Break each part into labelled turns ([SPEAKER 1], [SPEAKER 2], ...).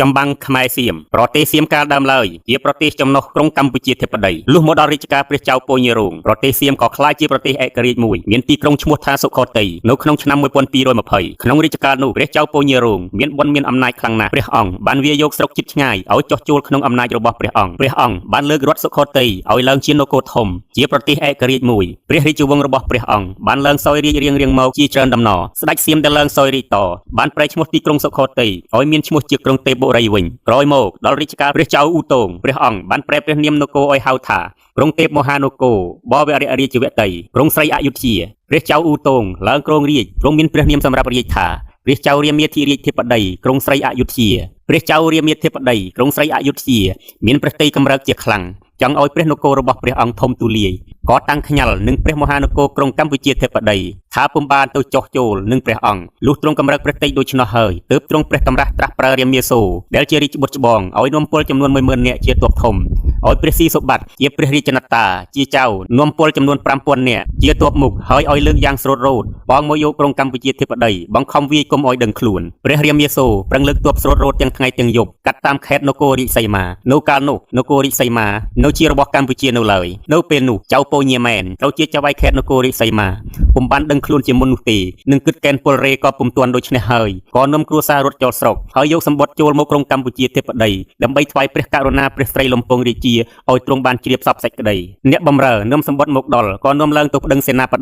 [SPEAKER 1] ចំបាំងខ្មែរសៀមប្រទេសសៀមកាលដើមឡើយជាប្រទេសចំណុះក្រុងកម្ពុជាធិបតីលុះមកដល់រាជការព្រះចៅពញរងប្រទេសសៀមក៏ក្លាយជាប្រទេសឯករាជ្យមួយមានទីក្រុងឈ្មោះថាសុខោទ័យនៅក្នុងឆ្នាំ1220ក្នុងរាជកាលនោះព្រះចៅពញរងមានបុណ្យមានអំណាចខ្លាំងណាស់ព្រះអង្គបានវាយកស្រុកជិតឆ្ងាយឲ្យចុះចូលក្នុងអំណាចរបស់ព្រះអង្គបានលើករដ្ឋសុខោទ័យឲ្យឡើងជានគរធំជាប្រទេសឯករាជ្យមួយព្រះរាជវង្សរបស់ព្រះអង្គបានឡើងសោយរាជរៀងមកជាច្រើនដំណរស្ដេចសៀមដែលឡើងសោយរាជតបានប្រែឈ្មោះទីក្រុងសុខោទ័យឲ្យមានឈ្មោះជាក្រុងទេពបុរីវិញក្រោយមកដល់រាជការព្រះចៅឧទងព្រះអង្គបានប្រែព្រះនាមនគរឲ្យហៅថាក្រុងទេពមហានគរបវររាជវតីក្រុងស្រីអយុធ្យាព្រះចៅឧទងឡើងគ្រងរាជទ្រង់មានព្រះនាមសម្រាប់រាជថាព្រះចៅរាមាធិរាជធិបតីក្រុងស្រីអយុធ្យាព្រះចៅរាមាធិបតីក្រុងស្រីអយុធ្យាមានព្រះតីកម្រើកជាខ្លាំងចង់ឲ្យព្រះនគររបស់ព្រះអង្គធំទូលាយក៏តាំងខ្ញាល់នឹងព្រះមហានគរក្រុងកម្ពុជាធិបតីថាពុំបានទៅចោះចូលនឹងព្រះអង្គលុះទ្រង់កម្រើកព្រះតីដូច្នោះហើយទើបទ្រង់ព្រះតម្រាស់ត្រាស់ប្រើរាមាសូរដែលជារាជបុត្រច្បងឲ្យនាំពលចំនួន 10000 នាក់ជាទ័ពធំឲ្យព្រះស៊ីសុបត្តិជាព្រះរាជនត្តាជាចៅនាំពលចំនួន 5000 នាក់ជាទ័ពមុខហើយឲ្យលើកយ៉ាងស្រូតរោតបងមកយកក្រុងកម្ពុជាធិបតីបង្ខំវាយកុំឲ្យដឹងខ្លួនព្រះរាមាសូរប្រឹងលើកទ័ពស្រូតរោតទាំងថ្ងៃទាំងយប់កាត់តាមខេត្តនគររាជសីមានៅកាលនោះនគររាជសីមានៅជារបស់កម្ពុជានៅឡើយនៅពេលនោះចៅពញាមែនត្រូវជាចៅវាយខេត្តនគររាជសីមាពុំបានដឹងខ្លួនជាមុននោះទេនឹងគិតកេនពលរេក៏ពុំទាន់ដូច្នេះហើយក៏នាំគ្រួសាររត់ចូលស្រុកហើយយកសម្បត្តិចូលមកក្រុងកម្ពុជាធិបតីដើម្បីថ្វាយព្រះករុណាព្រះស្រីលំពងរាជាឲ្យទ្រង់បានជ្រាបសពសេចក្តីអ្នកបម្រើនាំសម្បត្តិមកដល់ក៏នាំឡើងទៅប្តឹងសេនាប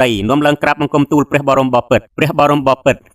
[SPEAKER 1] តីនាំឡើងក្រាបបង្គំទូលព្រះបរមបពិត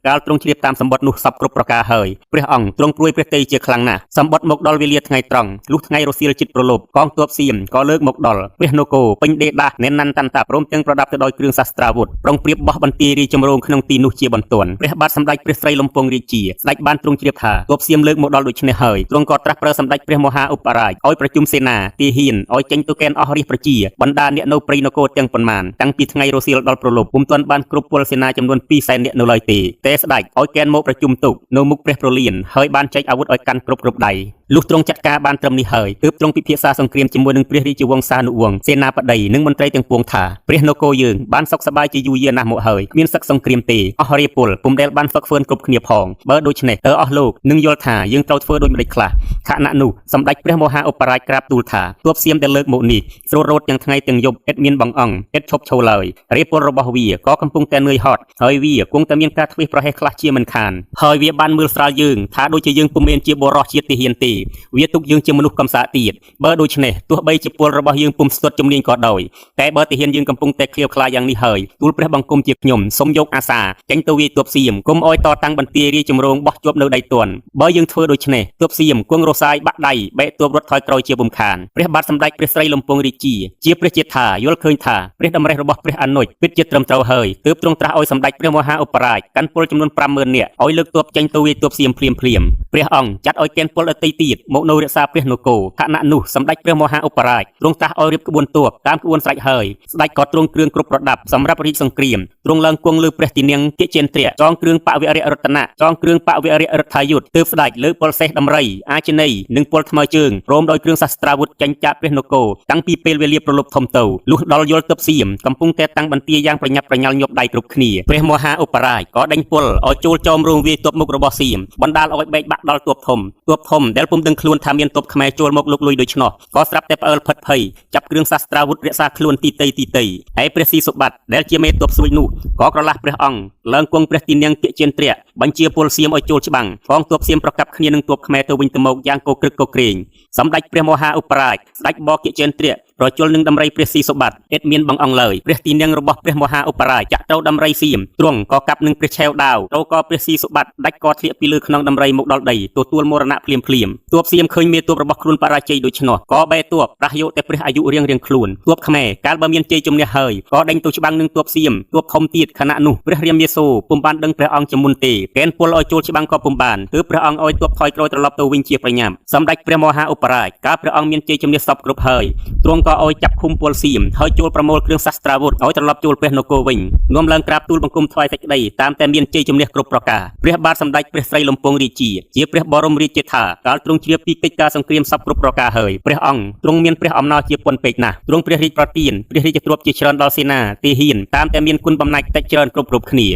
[SPEAKER 1] កាលទ្រង់ជ្រាបតាមសម្បត្តិនោះសពគ្រប់ប្រការហើយព្រះអង្គទ្រង់ព្រួយព្រះតីជាខ្លាំងណាស់សម្បត្តិមកដល់វេលាថ្ងៃត្រង់លុះថ្ងៃរសៀលជិតប្រលប់កងទ័ពសៀមក៏លើកមកដល់ព្រះនគរពេញដេដាសណែនណាន់តាន់តាព្រមទាំងប្រដាប់ទៅដោយគ្រឿងសាស្ត្រាវុធប្រុងប្រៀបបោះបន្ទាយរាជចម្រូងក្នុងទីនោះជាបន្ទាន់ព្រះបាទសម្ដេចព្រះស្រីលំពងរាជាស្ដេចបានទ្រង់ជ្រាបថាទ័ពសៀមលើកមកដល់ដូច្នេះហើយទ្រង់ក៏ត្រាស់ប្រើសម្ដេចព្រះមហាឧបរាជឲ្យប្រជុំសេនាទាហានឲ្យចេញទៅកេណ្ឌអស់រាជប្រជាបណ្ដាអ្នកនៅព្រៃនគរទាំងប៉ុន្មានតាំងពីថ្ងៃរសៀលដល់ប្រលប់ពុំទាន់បានគ្រប់ពលសេនាចំនួន 200,000 នាក់នៅឡើយទេតែស្ដេចឲ្យកេណ្ឌមកប្រជុំទុកនៅមុខព្រះប្រលានហើយបានចែកអាវុធឲ្យកាន់គ្រប់ដៃលុះទ្រង់ចាត់ការបានត្រឹមនេះហើយទើបទ្រង់ពិភាក្សាសង្គ្រាមជាមួយនឹងព្រះរាជវង្សានុវង្សសេនាបតីនិងមន្ត្រីទាំងពួងថាព្រះនគរយើងបានសុខសប្បាយជាយូរយារណាស់មកហើយគ្មានសឹកសង្គ្រាមទេអស់រាពលពុំដែលបានហ្វឹកហ្វឺនគ្រប់គ្នាផងបើដូច្នេះតើអស់លោកនឹងយល់ថាយើងត្រូវធ្វើដូចម្តេចខ្លះខណៈនោះសម្ដេចព្រះមហាឧបរាជក្រាបទូលថាទ័ពសៀមដែលលើកមកនេះស្រូតរោតទាំងថ្ងៃទាំងយប់ឥតមានបងអង្គឥតឈប់ឈរឡើយរាពលរបស់វាក៏កំពុងតែនឿយហត់ហើយវាគង់តែមានការធ្វេសប្រហែសខ្លះជាមិនខានហើយវាបានមើលស្រាលយើងថាដូចជាយើងពុំមែនជាបរិសុទ្ធជាតិទាហានទេវាទុកយើងជាមនុស្សកំសាកទៀតបើដូច្នេះទោះបីជាពលរបស់យើងពុំស្ទាត់ជំនាញក៏ដោយតែបើទាហានយើងកំពុងតែឃ្លាវខ្លាយ៉ាងនេះហើយទូលព្រះបង្គំជាខ្ញុំសូមយកអាសាចេញទៅវាយទ័ពសៀមកុំអោយតតាំងបន្ទាយរាជចម្រូងបោះជាប់នៅដៃទន់បើយើងធ្វើដូច្នេះទ័ពសៀមគង់រសាយបាក់ដៃបែកទ័ពរត់ថយក្រោយជាពុំខានព្រះបាទសម្ដេចព្រះស្រីលំពងរាជាព្រះជាថាយល់ឃើញថាព្រះតម្រិះរបស់ព្រះអនុជពិតជាត្រឹមត្រូវហើយទើបទ្រង់ត្រាស់ឲ្យសម្ដេចព្រះមហាឧបរាជកាន់ពលចំនួន 50,000 នាក់ឲ្យលើកទ័ពចេញទៅវាយទ័ពសៀមភ្លាមព្រះអង្គចាត់ឲ្យកេណ្ឌពលដទៃទៀតមកនៅរក្សាព្រះនគរខណៈនោះសម្ដេចព្រះមហាឧបរាជទ្រង់ត្រាស់ឲ្យរៀបក្បួនទ័ពតាមក្បួនស្រេចហើយស្ដេចក៏ទ្រង់គ្រឿងគ្រប់ប្រដាប់សម្រាប់រាជសង្គ្រាមទ្រង់ឡើងគង់លើព្រះទីន័ងកិជេនទ្រៈចងគ្រឿងបវរៈរតនៈចងគ្រឿងបវរៈរដ្ឋាយុទ្ធទើបស្ដេចលើកពលសេះដំរីអាជនីនិងពលថ្មើរជើងព្រមដោយគ្រឿងសាស្ត្រាវុធចាញ់ចាកព្រះនគរតាំងពីពេលវេលាប្រលប់ធំទៅលុះដល់យល់ទ័ពសៀមកំពុងតែតាំងបន្ទាយយ៉ាងប្រញាប់ប្រញាល់ញាប់ដៃគ្រប់គ្នាព្រះមហាឧបរាជក៏ដេញពលឲ្យចូលចោមរោងវាយទ័ពមុខរបស់សៀមបណ្ដាលឲ្យបែកបាក់ដល់ទ័ពធំដែលពុំដឹងខ្លួនថាមានទ័ពខ្មែរចូលមកលុកលុយដូច្នោះក៏ស្រាប់តែផ្អើលផិតភ័យចាប់គ្រឿងសាស្ត្រាវុធរក្សាខ្លួនទីតីហើយព្រះស៊ីសុបត្តិដែលជាមេទ័ពស្រួយនោះក៏ក្រឡាស់ព្រះអង្គឡើងគង់ព្រះទីន័ងកិជេនទ្រៈបញ្ជាពលសៀមឲ្យចូលច្បាំងកងទ័ពសៀមប្រកាប់គ្នានឹងទ័ពខ្មែរទៅវិញទៅមកយ៉ាងកក្រឹកកក្រែងសម្ដេចព្រះមហាឧបរាជស្ដេចបកិជេនទ្រៈប្រជុលនឹងដំរីព្រះស៊ីសុបត្តិឥតមានបងអង្គឡើយព្រះទីន័ងរបស់ព្រះមហាឧបរាជចាក់ត្រូវដំរីសៀមទ្រង់ក៏កាប់នឹងព្រះឆាវដាវត្រូវក៏ព្រះស៊ីសុបត្តិដាច់កធ្លាក់ពីលើខ្នងដំរីមកដល់ដីទទួលមរណៈភ្លាមទ័ពសៀមឃើញមេទ័ពរបស់ខ្លួនបរាជ័យដូច្នោះក៏បែរទ័ពប្រះយកតែព្រះអាយុរៀងខ្លួនទ័ពខ្មែរកាលបើមានជ័យជំនះហើយក៏ដេញទៅច្បាំងនឹងទ័ពសៀមទ័ពធំទៀតខណៈនោះព្រះរាមាសូរពុំបានដឹងព្រះអង្គជាមុនទេកេណ្ឌពលឲ្យចូលច្បាំងក៏ពុំបានទើបព្រះអង្គឲ្យទ័ពថយក្រោយត្រឡប់ទៅវិញជាប្រញាប់សម្ដេចព្រះមហាឧបរាជកាលព្រះអង្គមានជ័យជំនះសពគ្រប់ហើយទ្រង់ក៏ឲ្យចាប់ឃុំពលសៀមហើយចូលប្រមូលគ្រឿងសាស្ត្រាវុធឲ្យត្រឡប់ចូលព្រះនគរវិញនាំឡើងក្រាបទូលបង្គំថ្វាយសេចក្តីតាមតែមានជ័យជំនះគ្រប់ប្រការព្រះបាទសម្ដេចព្រះស្រីលំពងរាជាព្រះបរមរាជថាកាលទ្រង់ជ្រាបពីកិច្ចការសង្គ្រាមសពគ្រប់ប្រការហើយព្រះអង្គទ្រង់មានព្រះអំណរជាពន់ពេកណាស់ទ្រង់ព្រះរាជប្រទានព្រះរាជទ្រព្យជាច្រើនដល់សេនាទាហានតាមតែមានគុណបំណាច់តិចច្រើនគ្រប់គ្នា